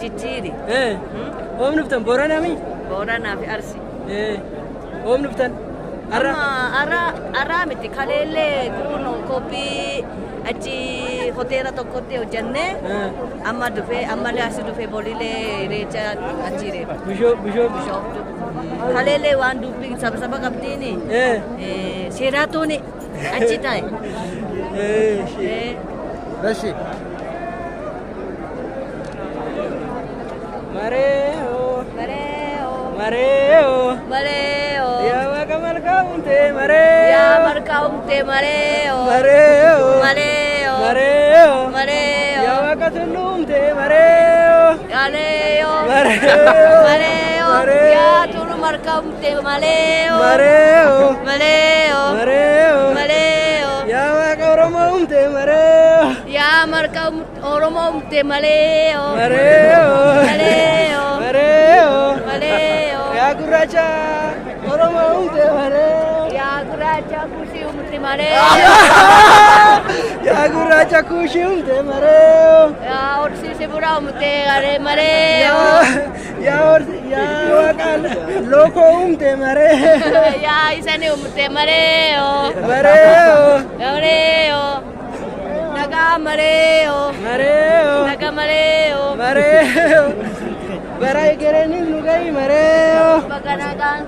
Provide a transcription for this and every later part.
Jijjiiri. Oomni biftan Booranaa mi? Booranaa fi Arsii. Oomni biftan Arraa miti kaleellee kun kophii achi hoteela tokkotti hojjannee amma dhufee ammallee asii dhufee boliilee reecha achi reefa. Bishooftu. Kaleellee waan dubbii saba qabdiini. Seeraatuuni achi taa'e. Rashi. Mareo. Ya wakamal kaunte mareo. Ya markaumte mareo. Ya wakatulumte mareo. Mareo. Ya tulu markaumte mareo. Ya wakoromumte mareo. Ya markaum oromomte mareo. Ya guracha oromumte mareo. Ya guracha kushumte mareo. Ya guracha kushumte mareo. Ya orsi se buraumte mareo. Ya wakal loko umte mareo. Ya isane umte mareo. Naga mareo. Barai gereni nugai mareo. Baganagang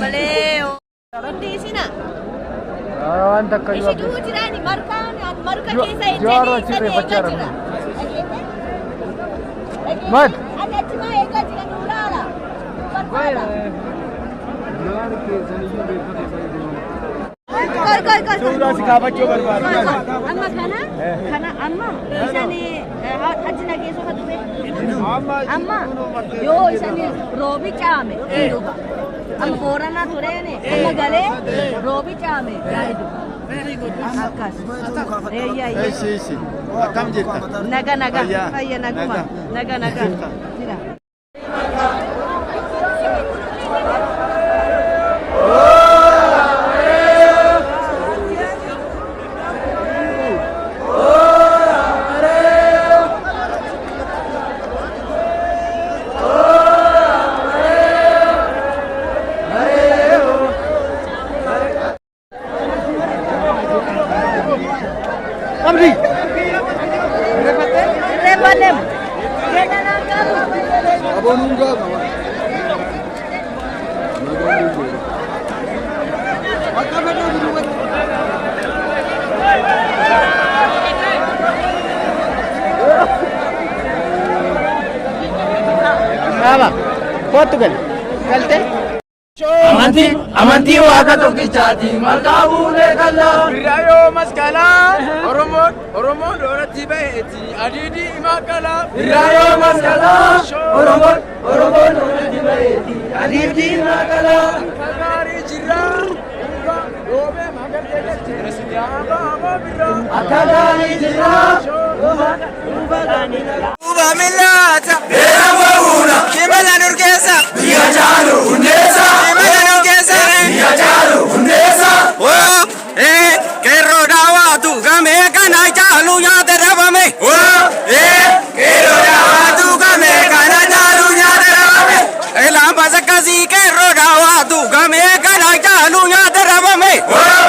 mareo. Hindi sina. Anta kayo. Isi dulu jirani marka kesa jira. Mad. Ada cuma eka jira nurala. Marka. Koi. Sudah sikabacho barbar. Amma amma isani hajna keso kadube. Amma yo isani robi chame. Amma Borana turene. Amma gale robi chame. Very good. Akas. Isi. Akam jirta. Naga. Ayya naguma. Naga. Sira. Amri. Repanem. Abonunga. Apa? Portugal. Kalte? Amantii waaqa tokkichaati malkaa buunee kalla birraayoo maskalaa Oromoon dooratti ba'eeti adiidii himaa kala birraayoo maskalaa Oromoon dooratti ba'eeti adiidii himaa kala akka gaarii jirraa roobee magartee galchee siyaabaa birraa akka gaarii jirraa Uba millata Bera wahuna Kimala nurkesa Biya jalu hundesa Kimala nurkesa Biya jalu hundesa Oh Kero dawa tu game kana jalu ya terabame Oh Kero dawa tu game kana jalu ya terabame Elam pasakasi kero dawa tu game kana jalu ya terabame Oh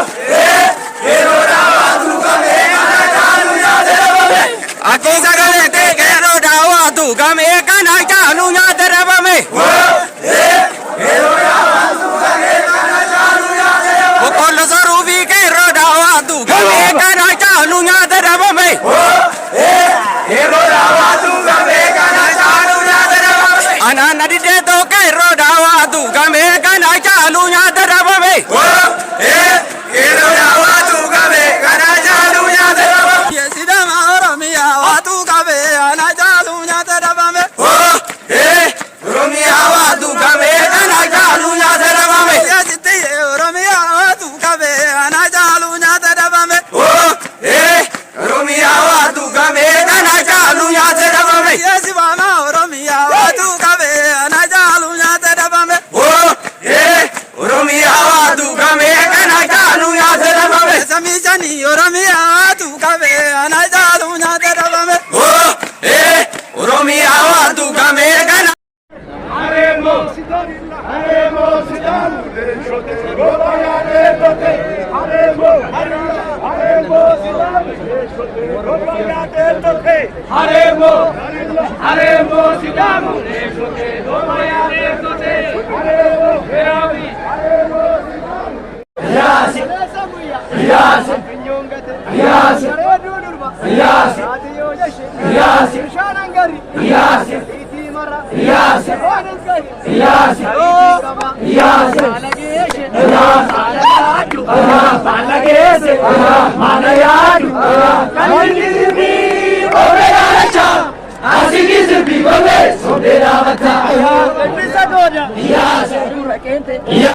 Kero dawa tu game kana jalu ya terabame Aku sagalete kero dawa tu game kana jalu ya terabame Kero dawa tu game kana jalu ya terabame Bokolo sarufi kero dawa tu game kana jalu ya terabame Kero dawa tu game kana jalu ya terabame Anana dide to kero dawa tu game kana jalu ya terabame Kero dawa tu game kana jalu ya terabame Yesidama oromia watu kabe ana jalu ya terabame Oromia watu kabe ana jalu ya terabame Yesite oromia watu kabe ana jalu ya terabame Oromia watu kabe ana jalu ya terabame Yesibama oromia watu kabe ana jalu ya terabame Oromia watu kabe Haremo siamo Resote Domaya Resote Haremo Veravi Yasi Yasi Yasi Yasi Yasi Shanangari Yasi Itimara Yasi Yasi Yasi Balagese Manayadu Kalindiri Oberacha Asikizibi Bole Sobera Mata Yasi